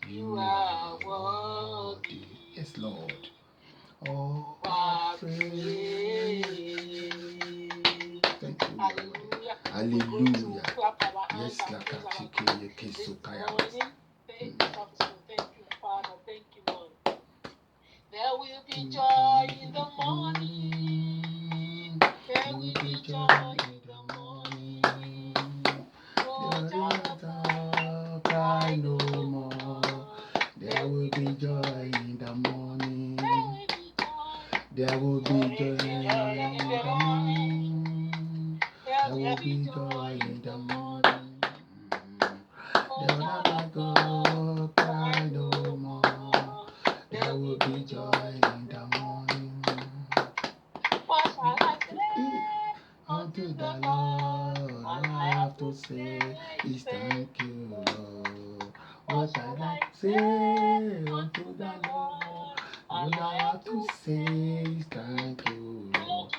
You are worthy. Yes, Lord. Oh, our praise. Thank you, Lord. Hallelujah. Yes, like a chicken, This morning, thank you, Father. Thank you, Lord. There will be joy in the morning. There will be joy in the morning. Oh, Jonathan, cry no more. There will be joy in the morning. There will be joy in the morning. There will be joy in the morning. There will never go, cry no more. There will be joy in the morning. What shall I say Unto the Lord, all I have to say is thank you, Lord. What shall I say unto the Lord? All I have to say is thank you, Lord.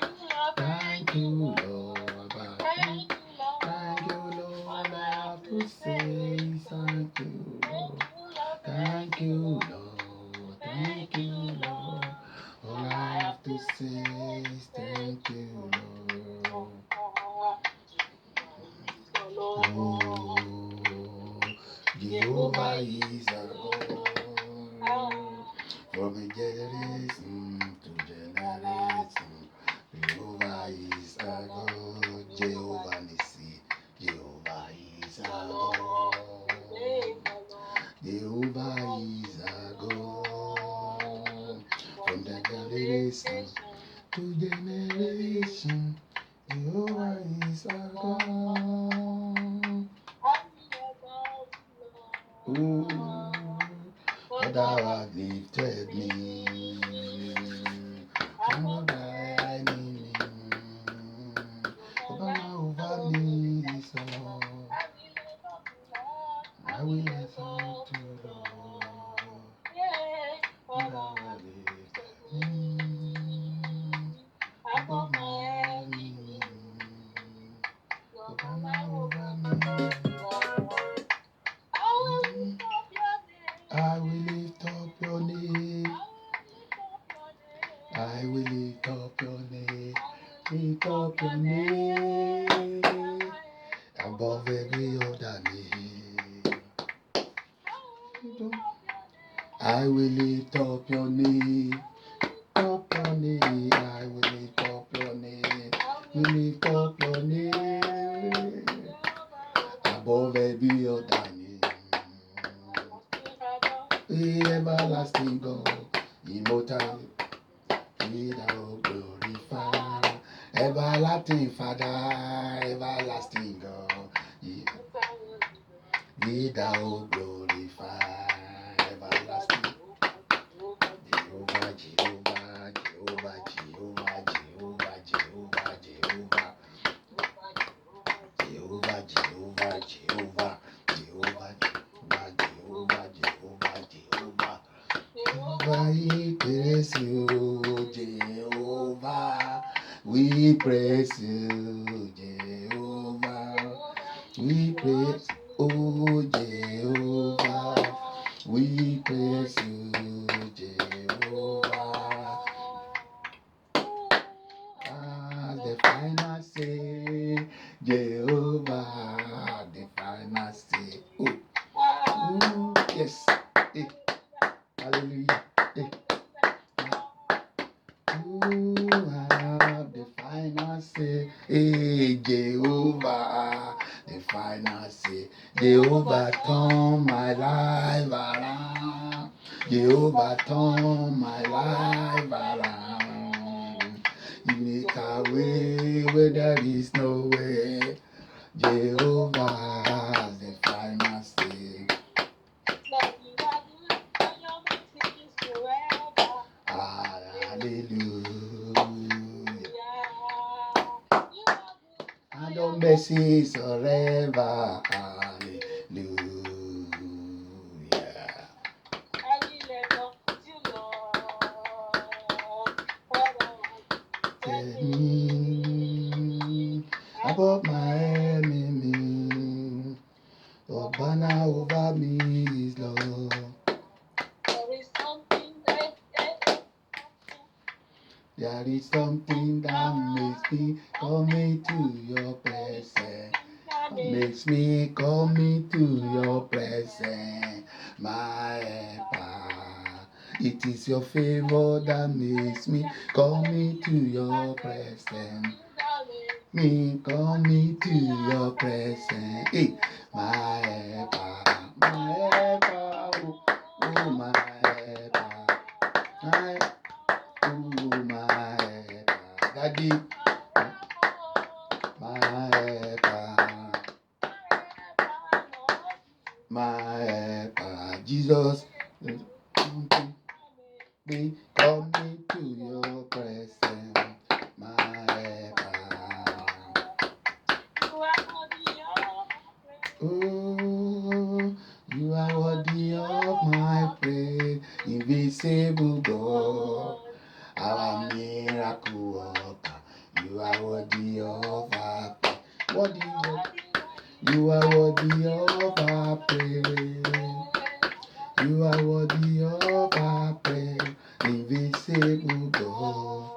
Thank you, Lord. Thank you, Lord. All I have to say is thank you, Lord. Thank you, Lord. Thank you, Lord. All I have to say is thank you, Lord. Oh, Jehovah is our God. From generation to generation, Jehovah is our God. Jehovah Nissi, Jehovah is our God. Jehovah is our God. From the generation to generation, Jehovah is our God. Oh, for thou hast lifted me from the burning, over me is all. I will exalt you, Lord. For thou hast lifted me above my enemy, over me. I will lift up your name. I will lift up your name. Lift up your name above every other name. I will lift up your name. Up your name. I will lift up your name. We lift up your name above every other name. The everlasting God, immortal, be thou glorified. Everlasting Father, everlasting God, be thou glorified. Everlasting Jehovah, Jehovah, Jehovah, Jehovah, Jehovah, Jehovah, Jehovah. Jehovah, Jehovah, Jehovah, Jehovah, Jehovah, Jehovah, Jehovah. Jehovah, we praise you, Jehovah. We praise you, Jehovah. We praise, oh Jehovah. We praise you, Jehovah. The final say, Jehovah, the final say. Oh, yes. Hallelujah. The final say, Jehovah, the final say. Jehovah turn my life around. Jehovah turn my life around. You make a way where there is no way. Jehovah, the final say. Hallelujah. And your mercy is forever. Hallelujah. Tell me about my enemy. Your banner over me is love. There is something that makes me come into your presence. Makes me come into your presence, my helper. It is your favor that makes me come into your presence. Me come into your presence. Hey, my helper, my helper, oh my helper, my helper, Daddy, my helper, my helper, Jesus. Me come into your presence, my helper. Oh, you are worthy of my praise, invisible God, our miracle worker. You are worthy of our praise. Worthy, you are worthy of our praise. You are worthy of our praise, invisible God,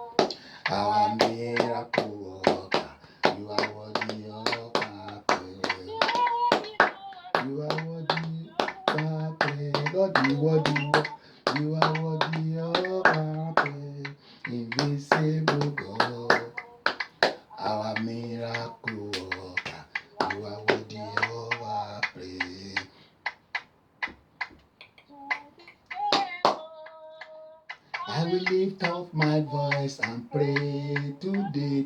our miracle worker. You are worthy of our praise. You are worthy of our praise. Lord, you are worthy of our praise, invisible God, our miracle worker. You are worthy of our praise. I will lift up my voice and pray today.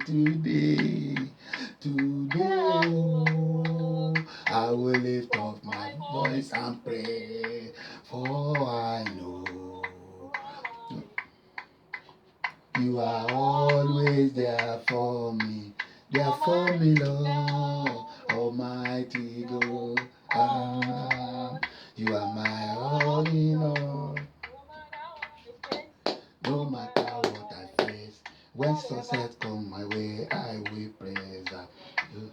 Oh, I will lift up my voice and pray, for I know you are always there for me, Lord, Almighty God. You are my all in all. No matter what I face, when success come my way, I will praise you.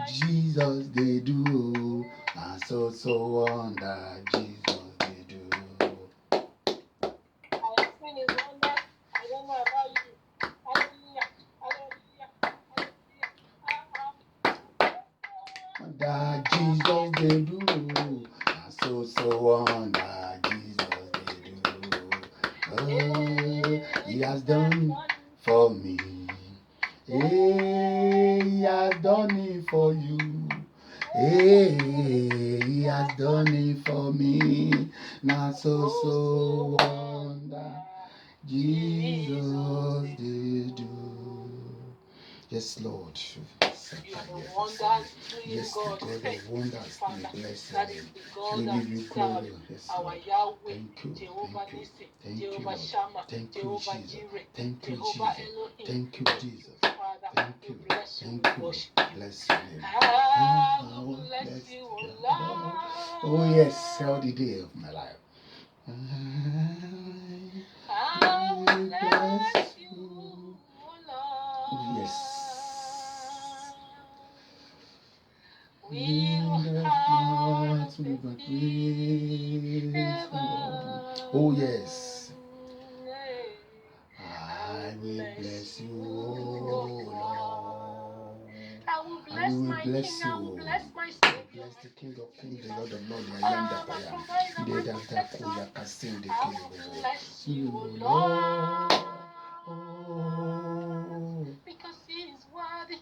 Jesus, they do. And so wonder, Jesus, they do. That Jesus, they do. And so wonder, Jesus, they do. Oh, he has done for me. Hey, he has done it for you. Hey, he has done it for me. Now so wonder, Jesus they do. Yes, Lord. Yes, the God of wonders, we bless you. We give you glory. Yes, Lord. Thank you. Thank you, Lord. Thank you, Jesus. Thank you, Jesus. Thank you, Jesus. Thank you. Thank you. Bless your name. Bless you, Lord. Oh, yes, all the day of my life. I will bless you, Lord. Oh, yes. In the hearts we will praise. Oh, yes. I will bless you, Lord. I will bless my King. I will bless my Savior. Bless the King of Kings, the Lord of Lords, the I am that I am. The that I can sing the King. I will bless you, Lord. Because He is worthy.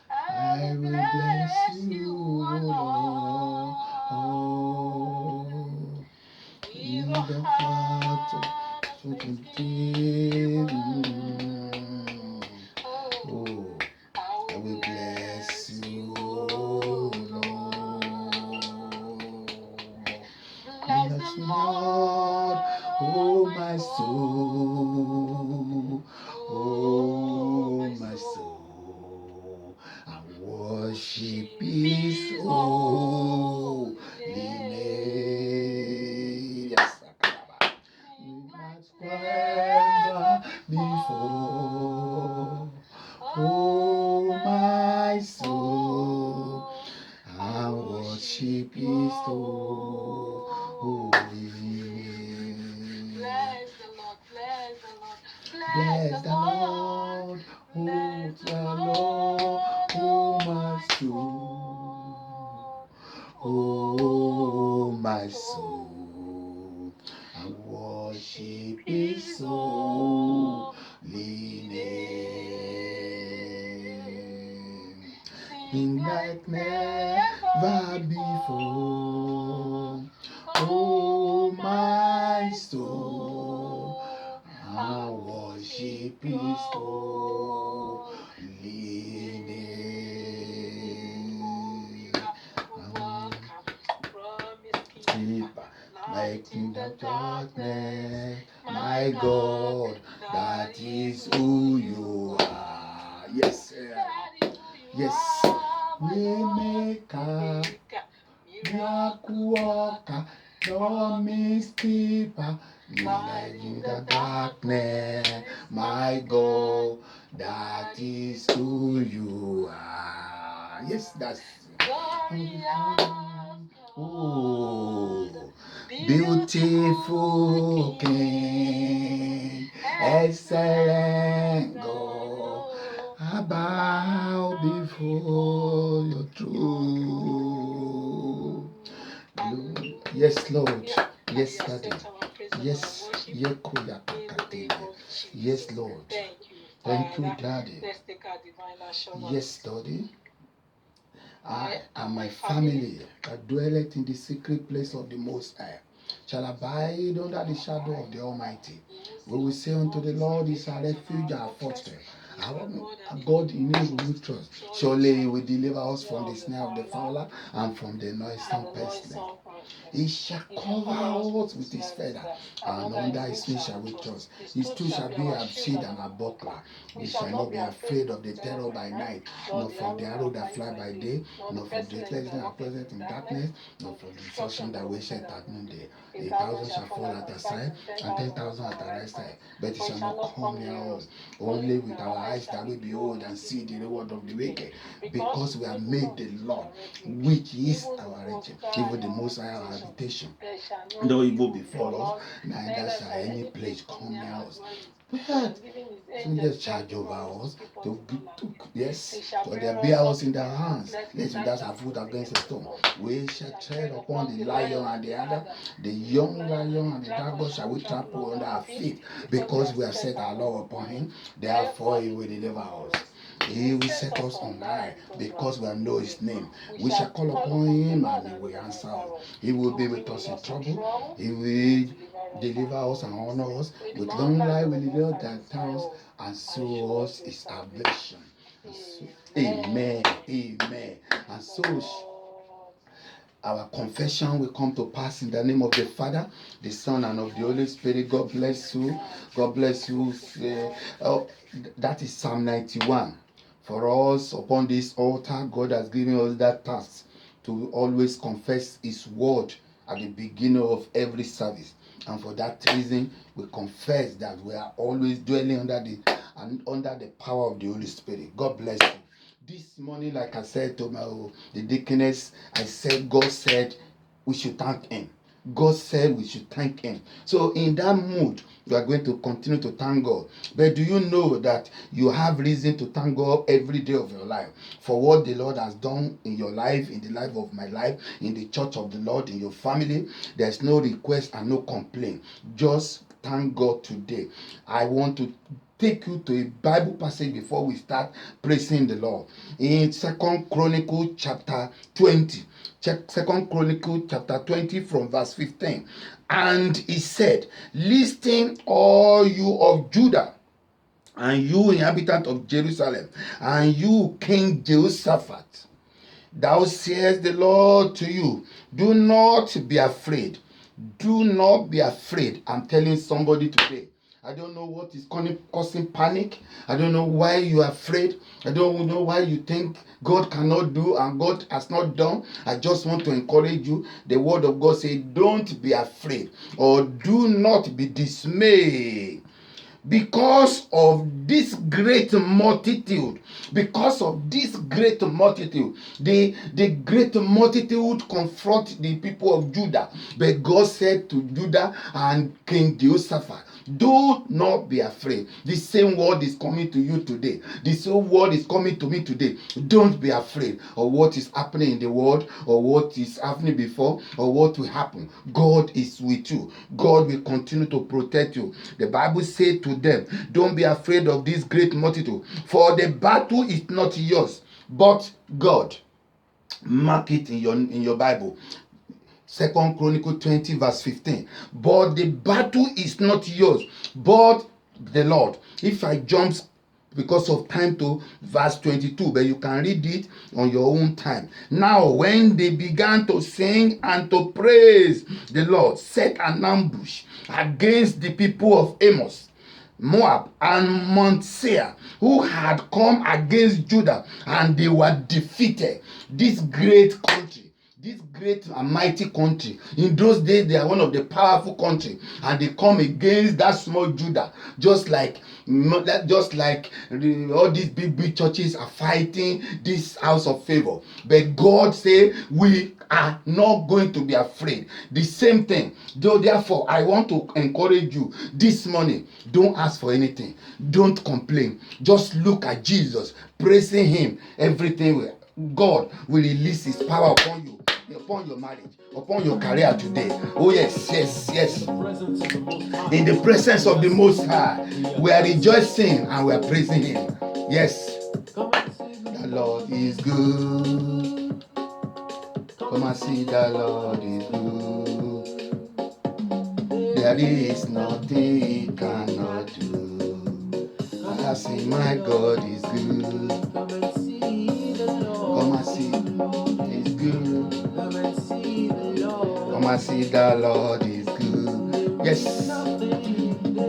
I will bless you, Lord. In the heart of thanksgiving. Oh, I will bless you, Lord. Bless the Lord, oh my soul, oh my soul, and worship His holy name. Yes, forever before, oh my soul, I worship His holy name. Oh, my soul, I worship His holy name. Sing like never before. Oh, my soul, I worship His holy name. Keeper, light in the darkness, my God, that is who you are. Yes, sir. Yes, Waymaker, miracle worker, promise keeper, light in the darkness, my God, that is who you are. Yes, that's. Oh, beautiful King, excellent God, I bow before your throne. Yes, Lord. Yes, Daddy. Yes, yes, Lord. Thank you, Daddy. Yes, Daddy. I and my family that dwelleth in the secret place of the Most High shall abide under the shadow of the Almighty. We will say unto the Lord is our refuge, our fortress. Our God in Him we will trust. Surely He will deliver us from the snare of the fowler and from the noisome pestilence. He shall cover us with His feather, and under His wings shall we trust. His truth shall be our shield and our buckler. We shall not be afraid of the terror by night, nor from the arrow that fly by day, nor from the plagues that are present in darkness, nor from the destruction that wasteth at noonday. 1,000 shall fall at our side, and 10,000 at our right side, but it shall not come near us. Only with our eyes that we behold and see the reward of the wicked, because we have made the Lord, which is our refuge, even the Most High our habitation. No evil befall us, neither shall any plague come near us. But just charge over us yes, so they bear us in their hands, lest we dash our foot against a stone. We shall tread upon the lion and the adder, the young lion and the dragon shall we trample under our feet, because we have set our love upon him. Therefore He will deliver us. He will set us on high, because we know His name. We shall call upon Him and He will answer us. He will be with us in trouble. He will deliver us and honor us. With long life will deliver their towns and show us His salvation. Amen. Amen. And so our confession will come to pass in the name of the Father, the Son, and of the Holy Spirit. God bless you. God bless you. That is Psalm 91. For us, upon this altar, God has given us that task to always confess His word at the beginning of every service. And for that reason, we confess that we are always dwelling under the power of the Holy Spirit. God bless you. This morning, like I said to the deaconess, I said, God said we should thank Him. God said we should thank Him. So in that mood, you are going to continue to thank God. But do you know that you have reason to thank God every day of your life for what the Lord has done in your life, in the life of my life, in the church of the Lord, in your family? There's no request and no complaint. Just thank God today. I want to take you to a Bible passage before we start praising the Lord. In 2 Chronicles chapter 20. 2 Chronicles chapter 20 from verse 15. And he said, listen all you of Judah, and you inhabitant of Jerusalem, and you King Jehoshaphat. Thou sayest the Lord to you, do not be afraid. Do not be afraid. I'm telling somebody today. I don't know what is causing panic. I don't know why you are afraid. I don't know why you think God cannot do and God has not done. I just want to encourage you. The word of God says, don't be afraid or do not be dismayed. Because of this great multitude, the great multitude confront the people of Judah. But God said to Judah and King Jehoshaphat, Do not be afraid. The same word is coming to you today. The same word is coming to me today. Don't be afraid of what is happening in the world, or what is happening before, or what will happen. God is with you. God will continue to protect you. The Bible said to them, don't be afraid of this great multitude, for the battle is not yours, but God. Mark it in your Bible. 2 Chronicles 20 verse 15. But the battle is not yours, but the Lord. If I jump because of time to verse 22, but you can read it on your own time. Now when they began to sing and to praise, the Lord set an ambush against the people of Amos, Moab, and Mount Seir, who had come against Judah, and they were defeated. This great country, this great and mighty country, in those days they are one of the powerful country, and they come against that small Judah, just like all these big churches are fighting this house of favor. But God say we are not going to be afraid. The same thing. Though therefore I want to encourage you this morning, don't ask for anything, don't complain, just look at Jesus, praising him. Everything God will release his power upon you, upon your marriage, upon your career today. Oh yes. In the presence of the Most High, we are rejoicing and we are praising him. Yes, the Lord is good. Come and see, the Lord is good. There is nothing he cannot do. I see my God is good. Come and see, he's good. Come and see, the Lord is good. Yes,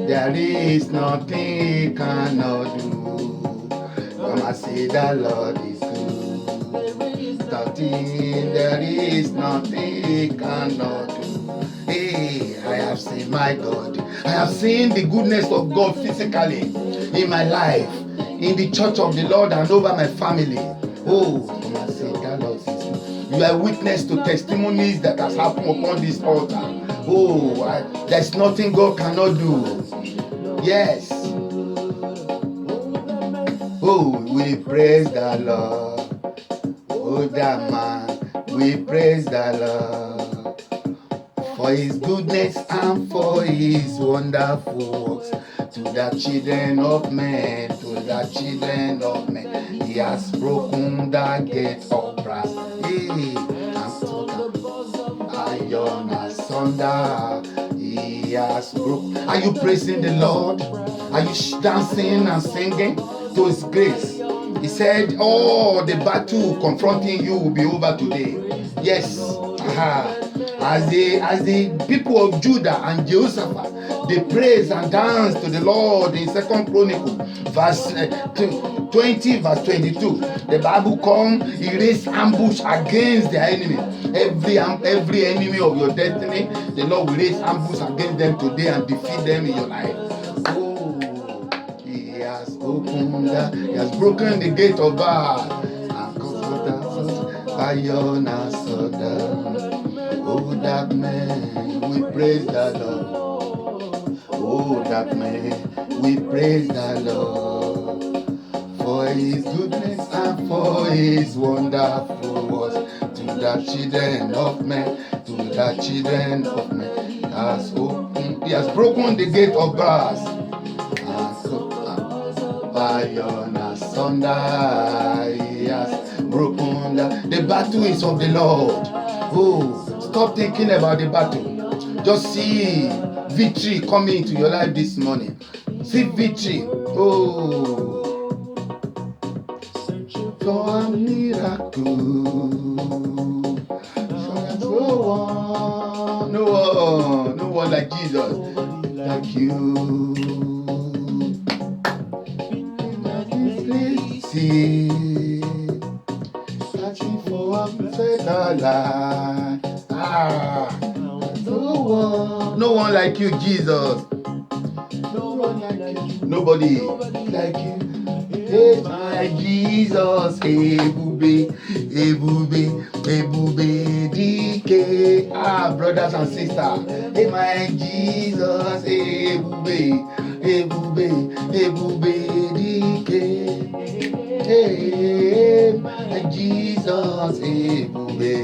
there is nothing he cannot do. Come and see, the Lord is good. There is nothing he cannot do. Hey, I have seen my God. I have seen the goodness of God physically in my life, in the church of the Lord, and over my family. Oh, come and see, the Lord is good. You are witness to testimonies that has happened upon this altar. Oh, there's nothing God cannot do. Yes. Oh, we praise the Lord. Oh, that man, we praise the Lord for his goodness and for his wonderful works to the children of men, to the children of men. He has broken the gate of brass. Iron asunder. He has broken. Are you praising the Lord? Are you dancing and singing to his grace? He said, oh, the battle confronting you will be over today. Yes. As the people of Judah and Jehoshaphat, they praise and dance to the Lord in 2 Chronicles verse 20 verse 22. The Bible comes, he raised ambush against their enemy. Every enemy of your destiny, the Lord will raise ambush against them today and defeat them in your life. Oh, he has opened, he has broken the gate of bars and comforted iron and soda. Oh, that man, we praise the Lord. Oh, that man, we praise the Lord for his goodness and for his wonderful works to the children of men, to the children of men. He has broken the gate of brass and so iron asunder. He has broken the battle is of the Lord. Oh, stop thinking about the battle. Just see victory coming into your life this morning. See victory. Oh, for a miracle. No one like Jesus, like you. See, searching for a better life. No one like you, Jesus. No one like you. Nobody like you. Hey, my Jesus, ebube, ebube, ebube, dike. brothers and sisters. Hey, my Jesus, ebube, ebube, ebube dike. Hey, my Jesus, ebube,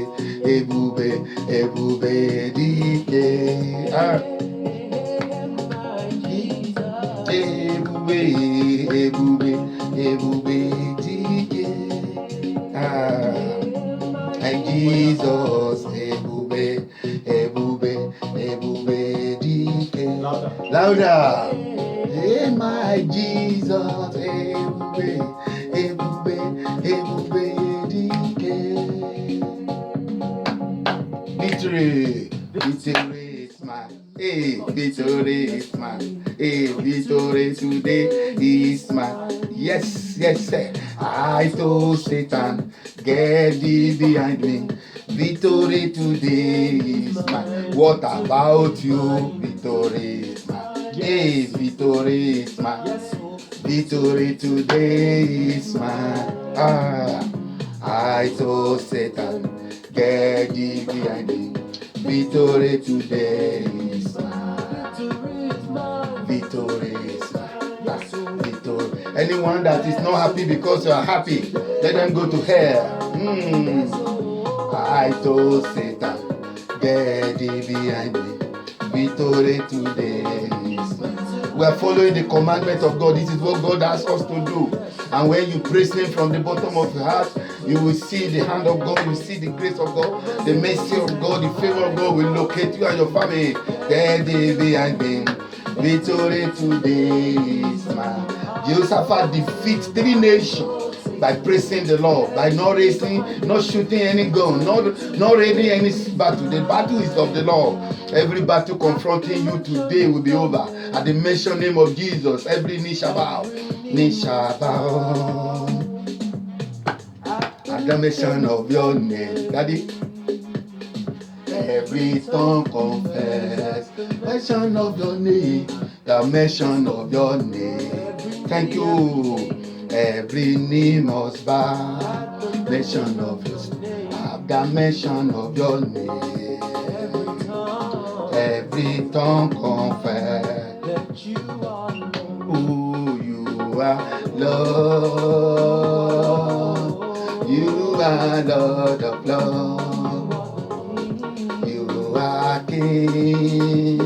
ebube, ebube dike. Ebube, ebube, ebube dike. My Jesus, ebube, ebube, ebube dike. Louder. Hey, my Jesus, ebube, ebube, ebube dike. Victory, victory is mine. Hey, victory is mine. Hey, victory today is mine. Yes, yes, sir. I told Satan, get thee behind me. Victory today is mine. What about you? Victory is mine. Hey, victory is mine. Victory today is mine. I told Satan, get thee behind me. Victory today is mine. Victory is mine. Victory. Anyone that is not happy because you are happy, let them go to hell. I told Satan, get thee behind me. Victory today is mine. We are following the commandment of God. This is what God asks us to do. And when you praise Him from the bottom of your heart, you will see the hand of God, you will see the grace of God, the mercy of God, the favor of God will locate you and your family. Get thee behind me. Victory today is mine. Jehoshaphat defeats 3 nations by praising the Lord, by not racing, not shooting any gun, not raiding any battle. The battle is of the Lord. Every battle confronting you today will be over. At the mention name of Jesus, every knee shall bow. Knee shall bow. At the mention of your name, Daddy. Every tongue confess. Mention of your name. The mention of your name. Thank you. Every knee must bow. Mention of your name. At the mention of your name. Every tongue confess that you are who you are, Lord. You are Lord of Lords. You are King.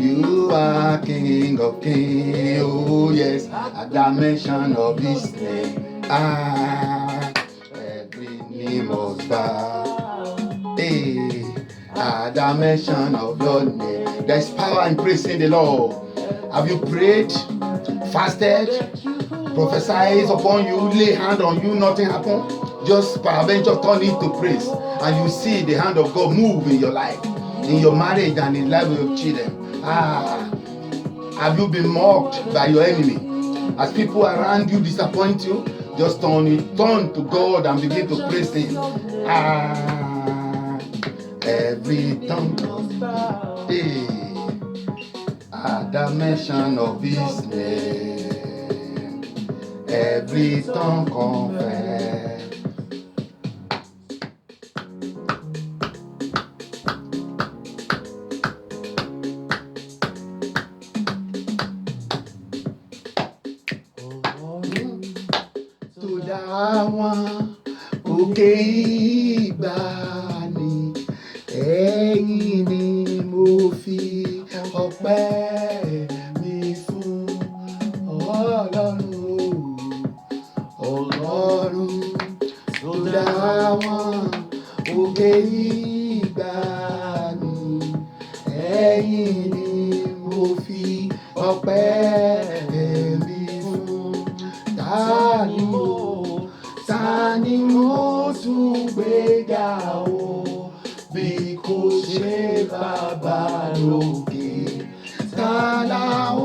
You are King of Kings. Oh yes, at the mention of His name, every knee must bow. Hey. At the mention of your name, there's power in praising the Lord. Have you prayed, fasted, prophesied upon you, lay hand on you, nothing happened? Just peradventure turn it to praise, and you see the hand of God move in your life, in your marriage, and in the life of your children. Have you been mocked by your enemy? As people around you disappoint you, just turn to God and begin to praise Him. Every tongue at the mention of His name, every tongue confess. To that one òkè ìgbàanì, ẹ̀yin ni mo fi ọpẹ́ mi fún Ọlọ́run tó dá wọn òkè ìgbàanì, ẹ̀yin ni mo fi ọpẹ́ mi fún. Ta ni mo tún gbéga o bí kò ṣe Bàbá lókè? Ta la ó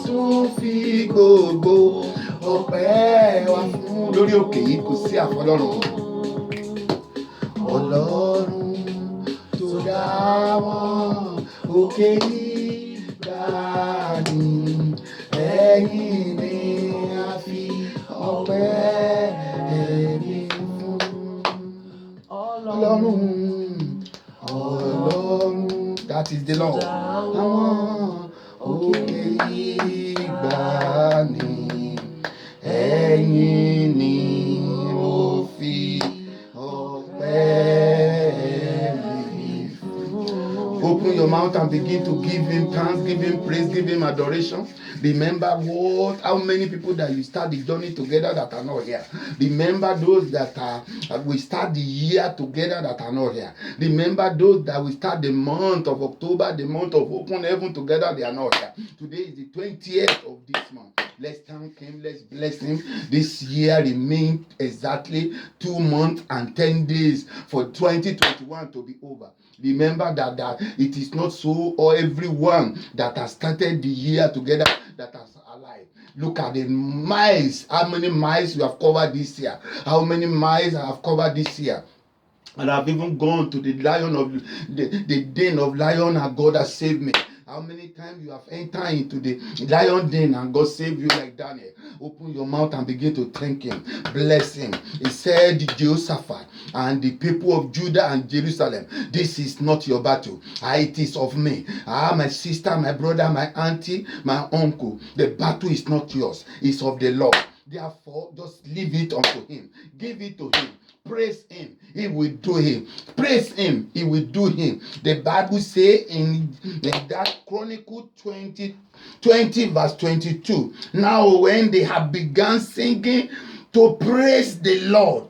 tún fi gbogbo ọpẹ́ wa fún? Lórí òkè yìí kò sí àfọlọ́run. Ọlọ́run tó dá wọn òkè ìgbàanì, ẹ̀yin ni a fi ọpẹ́ mi fún. Ọlọ́run Ọlọ́run, that is the Lord. Àwọn òkè ìgbàanì, ẹ̀yin ni mo fi ọpẹ́ mi fún. Open your mouth and begin to give him thanks, give him praise, give him adoration. Remember how many people that you start the journey together that are not here. Remember those that we start the year together that are not here. Remember those that we start the month of October, the month of open heaven together, they are not here. Today is the 20th of this month. Let's thank him, let's bless him. This year remains exactly 2 months and 10 days for 2021 to be over. Remember that it is not so, or everyone that has started the year together that has alive. Look at the miles. How many miles you have covered this year? How many miles I have covered this year? And I've even gone to the lion of the den of lion, and God has saved me. How many times you have entered into the lion den and God saved you like Daniel? Open your mouth and begin to thank him. Bless him. He said, Jehoshaphat and the people of Judah and Jerusalem, this is not your battle. It is of me. My sister, my brother, my auntie, my uncle. The battle is not yours. It's of the Lord. Therefore, just leave it unto him. Give it to him. Praise him, he will do him. Praise him, he will do him. The Bible says in that Chronicle 20 verse 22. Now when they have begun singing to praise the Lord,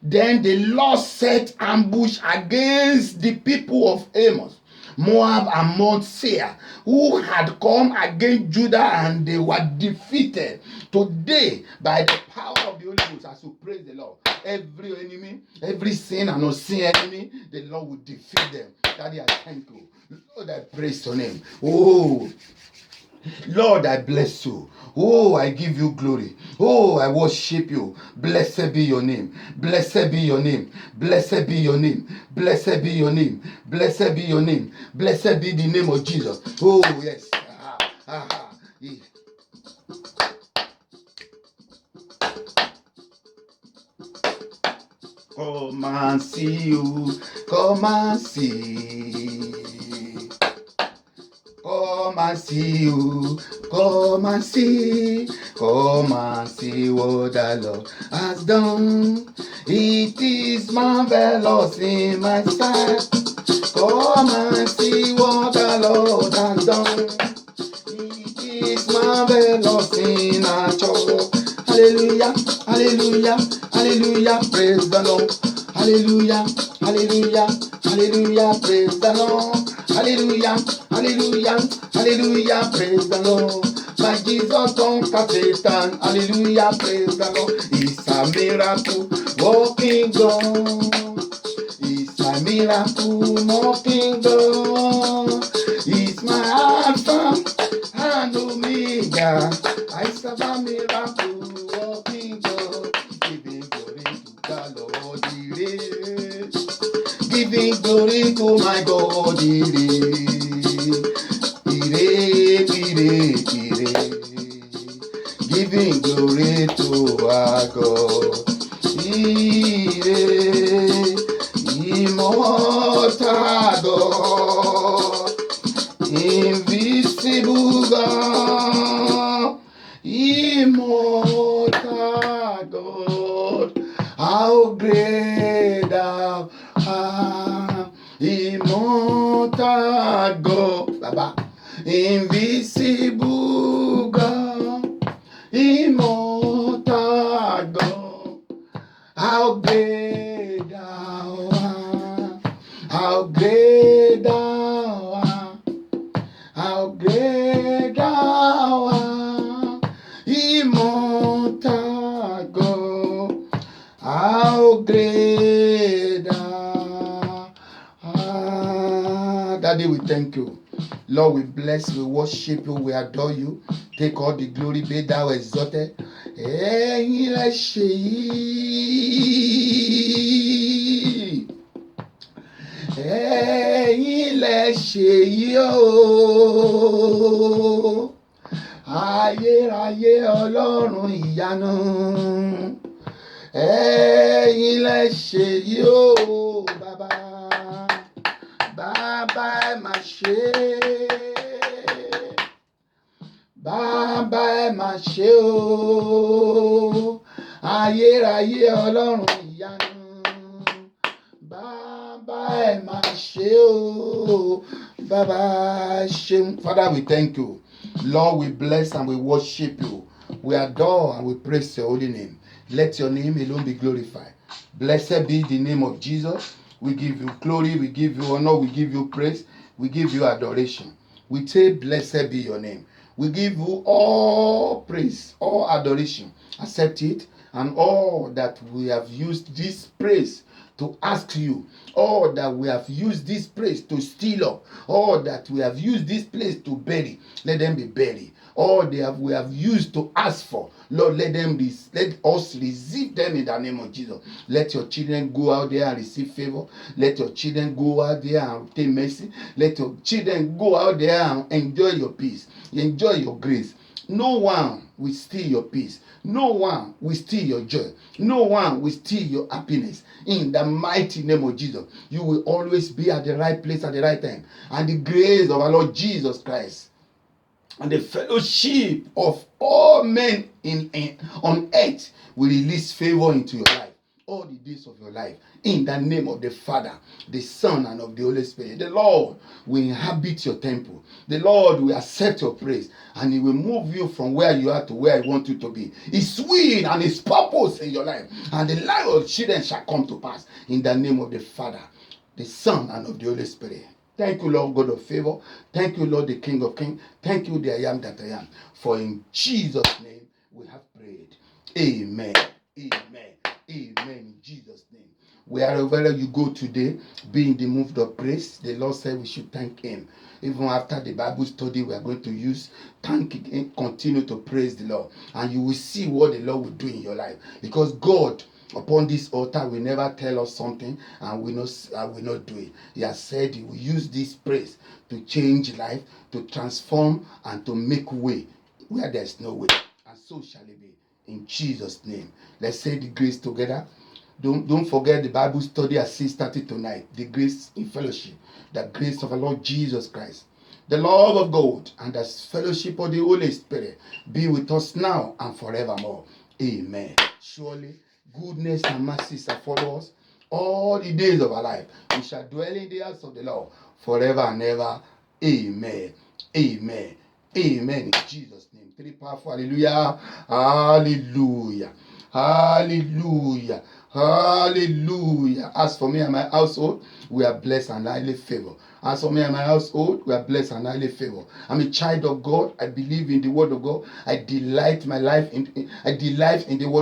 then the Lord set ambush against the people of Amos, Moab and Mount Seir, who had come against Judah, and they were defeated. Today, by the power of the Holy Ghost, as we praise the Lord, every enemy, every sin and unseen enemy, the Lord will defeat them. Daddy, I thank you. Lord, I praise your name. Oh, Lord, I bless you. Oh, I give you glory. Oh, I worship you. Blessed be your name. Blessed be your name. Blessed be your name. Blessed be your name. Blessed be your name. Blessed be the name of Jesus. Oh, yes. Yeah. Come and see you. Come and see. Come and see you, come and see what the Lord has done. It is marvelous in my sight. Come and see what the Lord has done. It is marvelous in our church. Hallelujah, hallelujah, hallelujah, praise the Lord. Hallelujah, hallelujah, hallelujah, praise the Lord. Hallelujah, hallelujah, hallelujah, praise the Lord. My Jesus conquered Satan. Hallelujah, praise the Lord. It's a miracle walking God. It's a miracle walking God. It's my Alpha and Omega. I serve a miracle walking God. Giving glory to the Lord. Giving glory to my God. Giving glory to our God. Immortal God, invisible God, immortal God, how great thou art, immortal God, Baba, invisible God, immortal God, how great thou art, how great thou art, how great thou art, immortal God, how great thou art. Daddy, we thank you. Lord, we bless, we worship you, we adore you. Take all the glory, be thou exalted. Ẹ̀yin lẹ ṣe yìí. Ẹ̀yin lẹ ṣe yìí o. Ayérayé Ọlọ́run ìyanu. Ẹ̀yin lẹ ṣe yìí o, Bàbá. ṣe. Bàbá ẹ máa ṣe o. Ayérayé Ọlọ́run ìyanu. Bàbá ẹ máa ṣe o. Bàbá ṣeun. Father, we thank you. Lord, we bless and we worship you. We adore and we praise your holy name. Let your name alone be glorified. Blessed be the name of Jesus. We give you glory, we give you honor, we give you praise, we give you adoration. We say, blessed be your name. We give you all praise, all adoration. Accept it, and all that we have used this praise to ask you, all that we have used this place to steal up, all that we have used this place to bury, let them be buried. All we have used to ask for, Lord, let us receive them in the name of Jesus. Let your children go out there and receive favor. Let your children go out there and obtain mercy. Let your children go out there and enjoy your peace, enjoy your grace. No one will steal your peace. No one will steal your joy. No one will steal your happiness. In the mighty name of Jesus, you will always be at the right place at the right time. And the grace of our Lord Jesus Christ and the fellowship of all men on earth will release favor into your life all the days of your life. In the name of the Father, the Son, and of the Holy Spirit. The Lord will inhabit your temple. The Lord will accept your praise, and He will move you from where you are to where He wants you to be. His will and His purpose in your life, and the life of children shall come to pass. In the name of the Father, the Son, and of the Holy Spirit. Thank you, Lord God of favor. Thank you, Lord, the King of Kings. Thank you, the I am that I am. For in Jesus' name we have prayed. Amen. Amen. Amen. In Jesus' name. Wherever you go today, be in the mood of praise. The Lord said we should thank Him. Even after the Bible study, we are going to use thank Him, continue to praise the Lord. And you will see what the Lord will do in your life. Because God, upon this altar, will never tell us something and will not do it. He has said He will use this praise to change life, to transform, and to make way where there is no way. And so shall it be. In Jesus' name. Let's say the grace together. Don't forget the Bible study at 6:30 tonight. The grace in fellowship. The grace of our Lord Jesus Christ. The love of God and the fellowship of the Holy Spirit be with us now and forevermore. Amen. Surely goodness and mercy shall follow us all the days of our life. We shall dwell in the house of the Lord forever and ever. Amen. Amen. Amen. In Jesus' name. Three powerful. Hallelujah. Hallelujah. Hallelujah. Hallelujah. As for me and my household, we are blessed and highly favored. As for me and my household, we are blessed and highly favored. I'm a child of God. I believe in the word of God. I delight in the word of